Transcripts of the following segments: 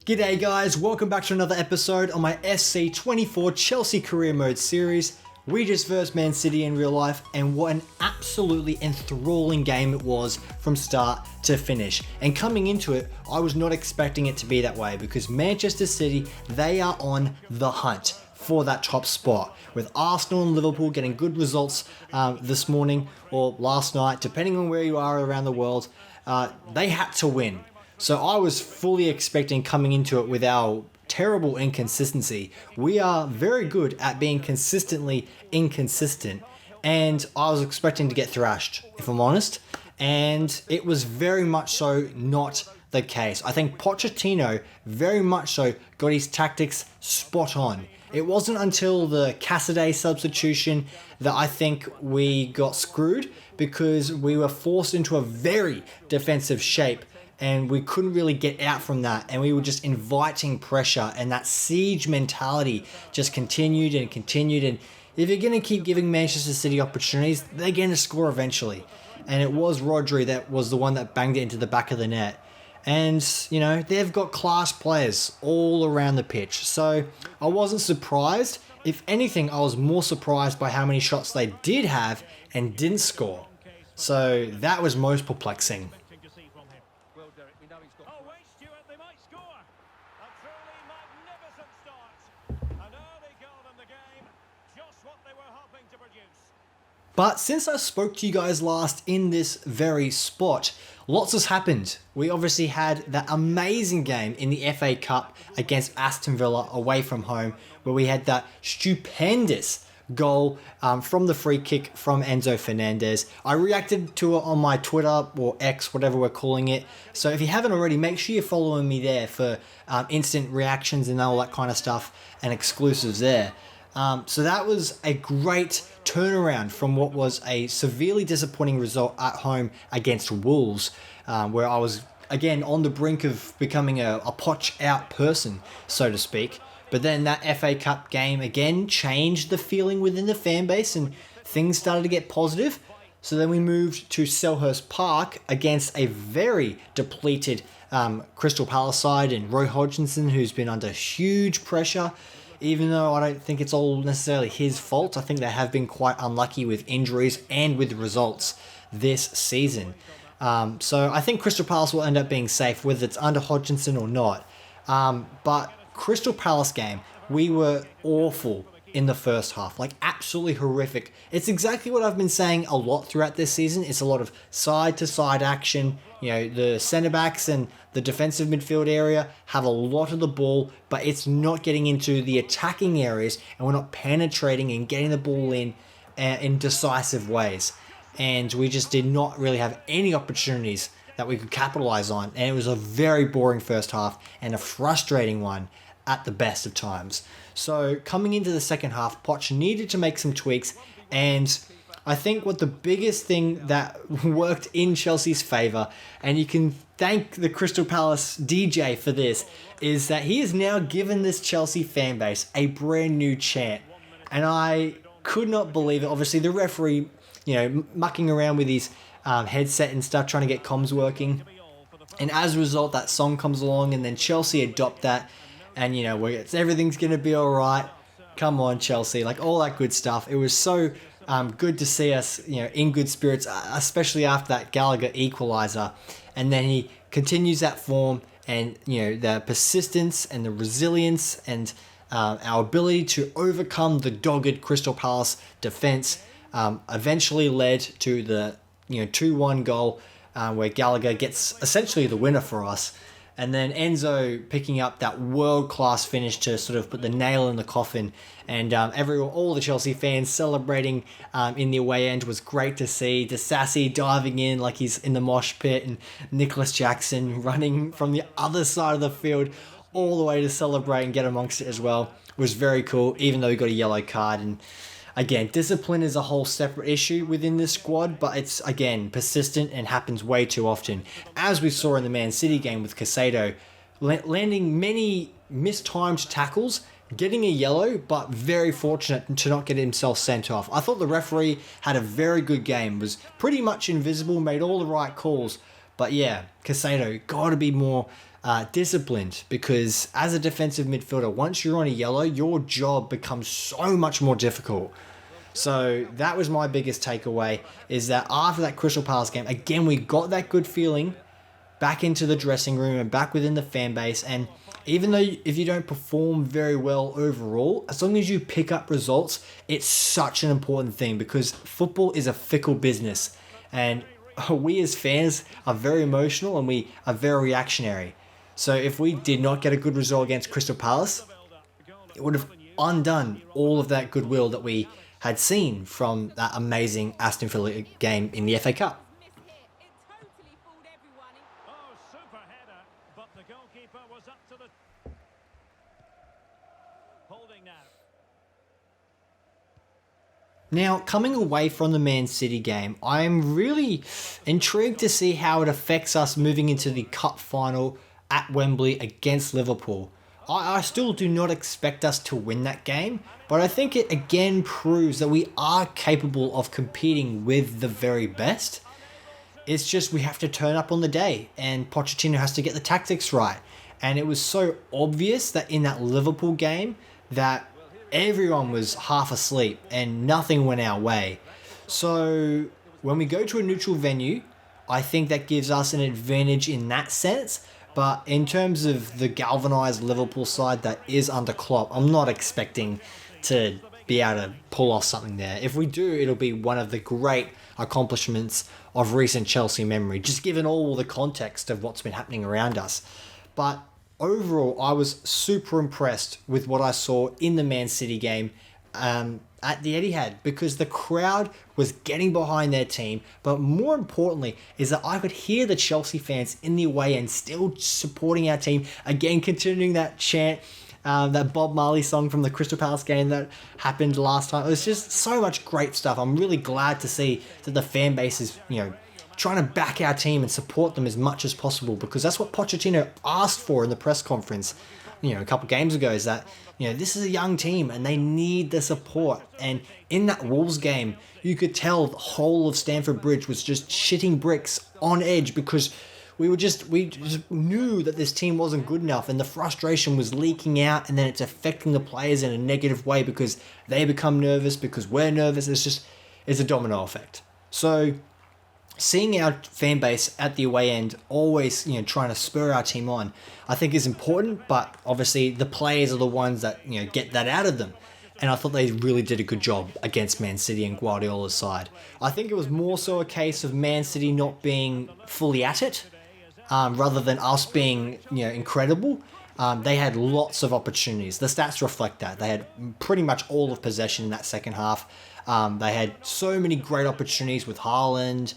G'day guys, welcome back to another episode on my SC24 Chelsea Career Mode series. We just versed Man City in real life, and what an absolutely enthralling game it was from start to finish. And coming into it, I was not expecting it to be that way because Manchester City, they are on the hunt for that top spot. With Arsenal and Liverpool getting good results this morning or last night, depending on where you are around the world, they had to win. So I was fully expecting coming into it with our terrible inconsistency. We are very good at being consistently inconsistent, and I was expecting to get thrashed, if I'm honest, and it was very much so not the case. I think Pochettino very much so got his tactics spot on. It wasn't until the Cassidy substitution that I think we got screwed because we were forced into a very defensive shape and we couldn't really get out from that, and we were just inviting pressure, and that siege mentality just continued and continued. And if you're going to keep giving Manchester City opportunities, they're going to score eventually. And it was Rodri that was the one that banged it into the back of the net. And, you know, they've got class players all around the pitch. So I wasn't surprised. If anything, I was more surprised by how many shots they did have and didn't score. So that was most perplexing. But since I spoke to you guys last in this very spot, lots has happened. We obviously had that amazing game in the FA Cup against Aston Villa away from home, where we had that stupendous goal from the free kick from Enzo Fernandez. I reacted to it on my Twitter or X, whatever we're calling it. So if you haven't already, make sure you're following me there for instant reactions and all that kind of stuff and exclusives there. So that was a great turnaround from what was a severely disappointing result at home against Wolves, where I was, again, on the brink of becoming a Poch out person, so to speak. But then that FA Cup game, again, changed the feeling within the fan base and things started to get positive. So then we moved to Selhurst Park against a very depleted Crystal Palace side and Roy Hodgkinson, who's been under huge pressure. Even though I don't think it's all necessarily his fault, I think they have been quite unlucky with injuries and with results this season. So I think Crystal Palace will end up being safe, whether it's under Hodgkinson or not. But Crystal Palace game, we were awful in the first half, like absolutely horrific. It's exactly what I've been saying a lot throughout this season. It's a lot of side-to-side action. You know, the centre-backs and the defensive midfield area have a lot of the ball, but it's not getting into the attacking areas, and we're not penetrating and getting the ball in decisive ways. And we just did not really have any opportunities that we could capitalize on. And it was a very boring first half and a frustrating one at the best of times. So coming into the second half, Poch needed to make some tweaks, and I think what the biggest thing that worked in Chelsea's favour, and you can thank the Crystal Palace DJ for this, is that he has now given this Chelsea fan base a brand new chant. And I could not believe it. Obviously the referee, you know, mucking around with his headset and stuff, trying to get comms working. And as a result, that song comes along, and then Chelsea adopt that. And, you know, everything's going to be all right. Come on, Chelsea. Like, all that good stuff. It was so good to see us, you know, in good spirits, especially after that Gallagher equaliser. And then he continues that form, and, you know, the persistence and the resilience and our ability to overcome the dogged Crystal Palace defence eventually led to the, you know, 2-1 goal where Gallagher gets essentially the winner for us. And then Enzo picking up that world-class finish to sort of put the nail in the coffin. And all the Chelsea fans celebrating in the away end was great to see. Disassi diving in like he's in the mosh pit, and Nicholas Jackson running from the other side of the field all the way to celebrate and get amongst it as well. It was very cool, even though he got a yellow card. And again, discipline is a whole separate issue within this squad, but it's, again, persistent and happens way too often. As we saw in the Man City game with Casado, landing many mistimed tackles, getting a yellow, but very fortunate to not get himself sent off. I thought the referee had a very good game, was pretty much invisible, made all the right calls. But yeah, Casado, got to be more disciplined, because as a defensive midfielder, once you're on a yellow, your job becomes so much more difficult. So that was my biggest takeaway, is that after that Crystal Palace game, again, we got that good feeling back into the dressing room and back within the fan base. And even though if you don't perform very well overall, as long as you pick up results, it's such an important thing, because football is a fickle business. And we as fans are very emotional and we are very reactionary. So if we did not get a good result against Crystal Palace, it would have undone all of that goodwill that we had seen from that amazing Aston Villa game in the FA Cup. Now, coming away from the Man City game, I'm really intrigued to see how it affects us moving into the cup final at Wembley against Liverpool. I still do not expect us to win that game, but I think it again proves that we are capable of competing with the very best. It's just we have to turn up on the day, and Pochettino has to get the tactics right. And it was so obvious that in that Liverpool game that everyone was half asleep and nothing went our way. So when we go to a neutral venue, I think that gives us an advantage in that sense. But in terms of the galvanised Liverpool side that is under Klopp, I'm not expecting to be able to pull off something there. If we do, it'll be one of the great accomplishments of recent Chelsea memory, just given all the context of what's been happening around us. But overall, I was super impressed with what I saw in the Man City game at the Etihad, because the crowd was getting behind their team, but more importantly is that I could hear the Chelsea fans in the away end still supporting our team, again continuing that chant, that Bob Marley song from the Crystal Palace game that happened last time. It was just so much great stuff. I'm really glad to see that the fan base is, trying to back our team and support them as much as possible, because that's what Pochettino asked for in the press conference, a couple of games ago, is that, this is a young team and they need the support. And in that Wolves game, you could tell the whole of Stamford Bridge was just shitting bricks on edge, because we just knew that this team wasn't good enough, and the frustration was leaking out, and then it's affecting the players in a negative way because they become nervous, because we're nervous. It's a domino effect. So seeing our fan base at the away end always, trying to spur our team on, I think is important, but obviously the players are the ones that, get that out of them. And I thought they really did a good job against Man City and Guardiola's side. I think it was more so a case of Man City not being fully at it, rather than us being, incredible. They had lots of opportunities. The stats reflect that. They had pretty much all of possession in that second half. They had so many great opportunities with Haaland.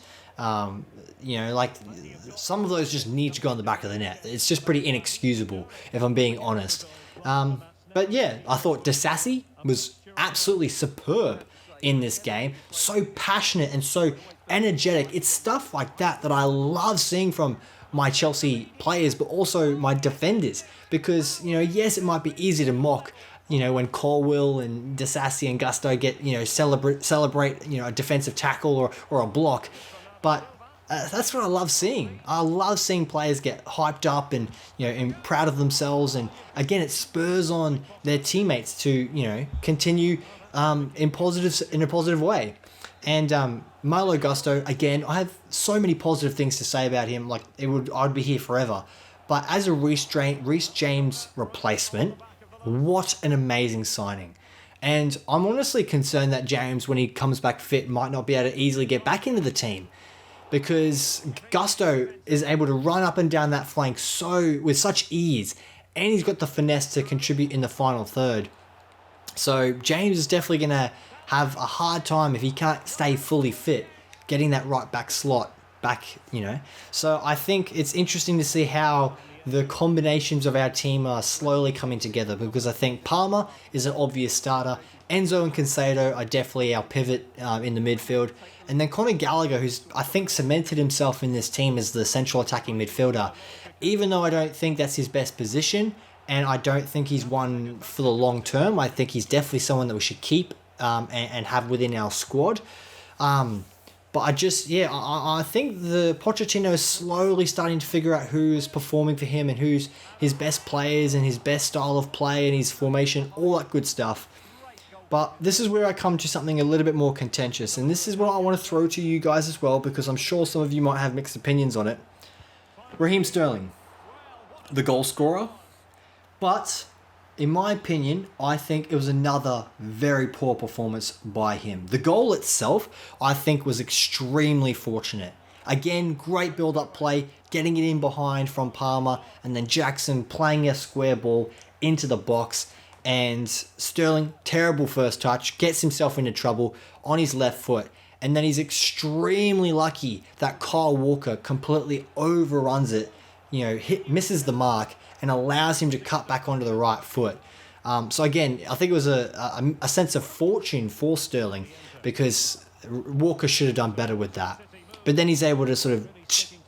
Some of those just need to go on the back of the net. It's just pretty inexcusable, if I'm being honest. But yeah, I thought Disasi was absolutely superb in this game. So passionate and so energetic. It's stuff like that I love seeing from my Chelsea players, but also my defenders. Because, yes, it might be easy to mock, when Colwill and Disasi and Gusto get, celebrate, a defensive tackle or a block. But that's what I love seeing. I love seeing players get hyped up and, and proud of themselves. And again, it spurs on their teammates to, continue in a positive way. And Milo Gusto, again, I have so many positive things to say about him. I'd be here forever. But as a Reece James replacement, what an amazing signing. And I'm honestly concerned that James, when he comes back fit, might not be able to easily get back into the team, because Gusto is able to run up and down that flank with such ease, and he's got the finesse to contribute in the final third. So James is definitely going to have a hard time if he can't stay fully fit, getting that right back slot back, So I think it's interesting to see how the combinations of our team are slowly coming together, because I think Palmer is an obvious starter. Enzo and Caicedo are definitely our pivot in the midfield. And then Conor Gallagher, who's, I think, cemented himself in this team as the central attacking midfielder. Even though I don't think that's his best position, and I don't think he's one for the long term, I think he's definitely someone that we should keep and have within our squad. But I think the Pochettino is slowly starting to figure out who's performing for him and who's his best players and his best style of play and his formation, all that good stuff. But this is where I come to something a little bit more contentious, and this is what I want to throw to you guys as well, because I'm sure some of you might have mixed opinions on it. Raheem Sterling, the goal scorer, but in my opinion, I think it was another very poor performance by him. The goal itself, I think, was extremely fortunate. Again, great build-up play, getting it in behind from Palmer, and then Jackson playing a square ball into the box. And Sterling, terrible first touch, gets himself into trouble on his left foot. And then he's extremely lucky that Kyle Walker completely overruns it, misses the mark, and allows him to cut back onto the right foot. So again, I think it was a sense of fortune for Sterling, because Walker should have done better with that. But then he's able to sort of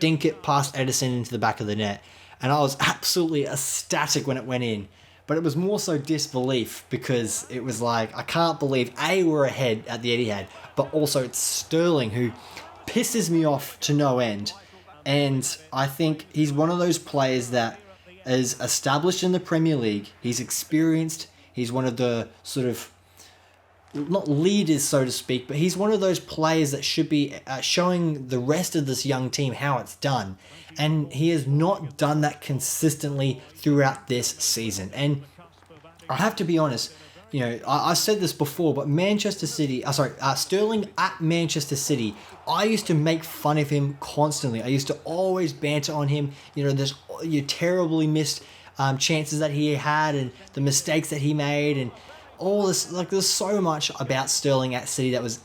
dink it past Edison into the back of the net. And I was absolutely ecstatic when it went in. But it was more so disbelief, because it was like, I can't believe, we're ahead at the Etihad, but also it's Sterling who pisses me off to no end. And I think he's one of those players that is established in the Premier League. He's experienced. He's one of the sort of, not leaders, so to speak, but he's one of those players that should be showing the rest of this young team how it's done. And he has not done that consistently throughout this season. And I have to be honest, I said this before, but Sterling at Manchester City, I used to make fun of him constantly. I used to always banter on him. There's terribly missed chances that he had, and the mistakes that he made, and all this. Like, there's so much about Sterling at City that was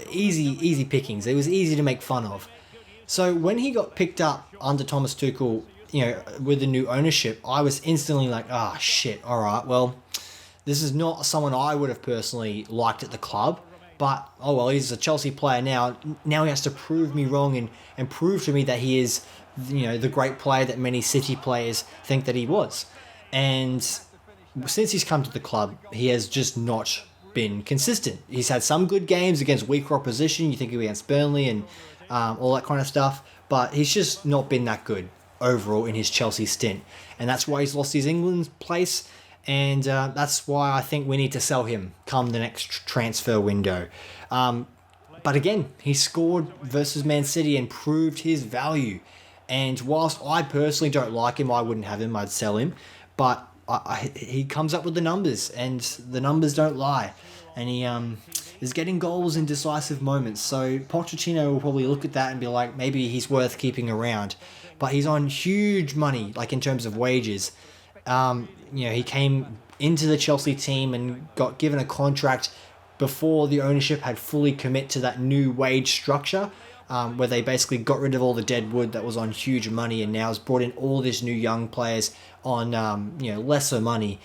easy pickings. It was easy to make fun of. So when he got picked up under Thomas Tuchel, with the new ownership, I was instantly like, shit, all right, well, this is not someone I would have personally liked at the club, but, he's a Chelsea player now. Now he has to prove me wrong and prove to me that he is, the great player that many City players think that he was. And since he's come to the club, he has just not been consistent. He's had some good games against weaker opposition. You think against Burnley and all that kind of stuff, but he's just not been that good overall in his Chelsea stint. And that's why he's lost his England place. And that's why I think we need to sell him come the next transfer window. But again, he scored versus Man City and proved his value. And whilst I personally don't like him, I wouldn't have him, I'd sell him. But he comes up with the numbers, and the numbers don't lie. And he is getting goals in decisive moments. So Pochettino will probably look at that and be like, maybe he's worth keeping around. But he's on huge money, like in terms of wages. He came into the Chelsea team and got given a contract before the ownership had fully commit to that new wage structure, where they basically got rid of all the dead wood that was on huge money, and now has brought in all these new young players on lesser money,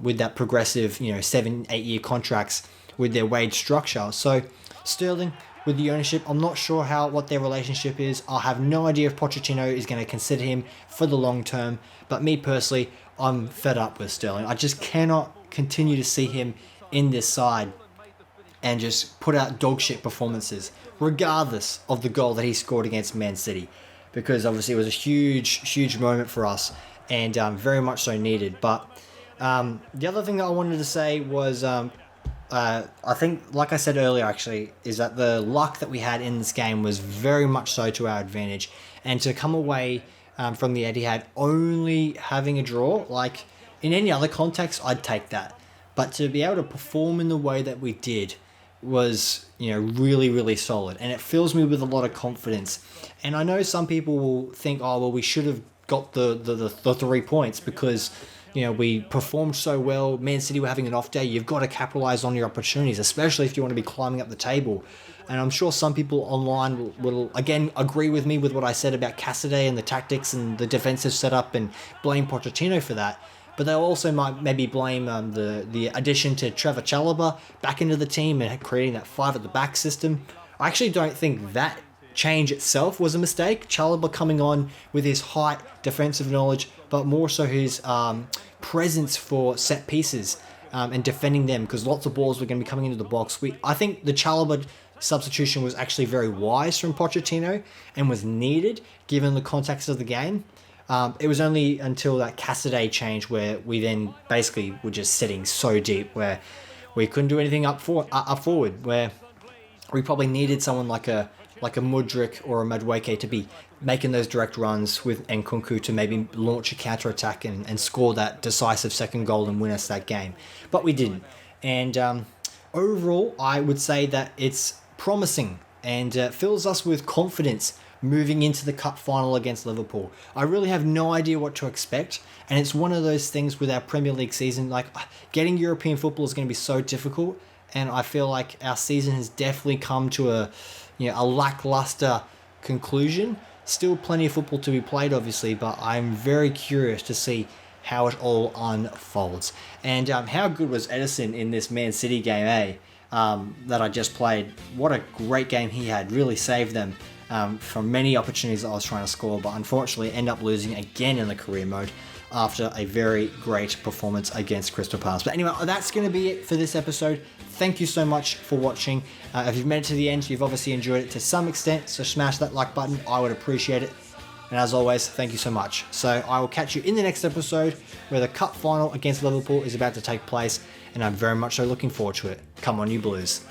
with that progressive 7-8 year contracts with their wage structure. So Sterling, with the ownership, I'm not sure what their relationship is. I have no idea if Pochettino is going to consider him for the long term. But me personally, I'm fed up with Sterling. I just cannot continue to see him in this side and just put out dog shit performances, regardless of the goal that he scored against Man City, because obviously it was a huge moment for us, and very much so needed. But the other thing that I wanted to say was, I think, like I said earlier, actually, is that the luck that we had in this game was very much so to our advantage, and to come away from the Etihad only having a draw, like in any other context, I'd take that. But to be able to perform in the way that we did was, really solid. And it fills me with a lot of confidence. And I know some people will think, we should have got the 3 points because, we performed so well. Man City were having an off day. You've got to capitalize on your opportunities, especially if you want to be climbing up the table. And I'm sure some people online will again agree with me with what I said about Cassidy and the tactics and the defensive setup, and blame Pochettino for that. But they'll also might maybe blame the addition to Trevor Chalobah back into the team and creating that 5 at the back system. I actually don't think that change itself was a mistake. Chalobah coming on with his height, defensive knowledge, but more so his presence for set pieces and defending them, because lots of balls were going to be coming into the box. I think the Chalobah substitution was actually very wise from Pochettino and was needed given the context of the game. It was only until that Cassidy change where we then basically were just sitting so deep where we couldn't do anything up forward, where we probably needed someone like a Mudryk or a Madueke to be making those direct runs with Nkunku to maybe launch a counter-attack and score that decisive second goal and win us that game. But we didn't. And overall, I would say that it's promising and fills us with confidence moving into the cup final against Liverpool. I really have no idea what to expect, and it's one of those things with our Premier League season, like getting European football is going to be so difficult, and I feel like our season has definitely come to a lackluster conclusion. Still plenty of football to be played, obviously, but I'm very curious to see how it all unfolds. And how good was Edison in this Man City game, that I just played? What a great game he had. Really saved them from many opportunities that I was trying to score, but unfortunately end up losing again in the career mode after a very great performance against Crystal Palace. But anyway, that's going to be it for this episode. Thank you so much for watching. If you've made it to the end, you've obviously enjoyed it to some extent, so smash that like button. I would appreciate it. And as always, thank you so much. So I will catch you in the next episode where the cup final against Liverpool is about to take place, and I'm very much so looking forward to it. Come on, you Blues.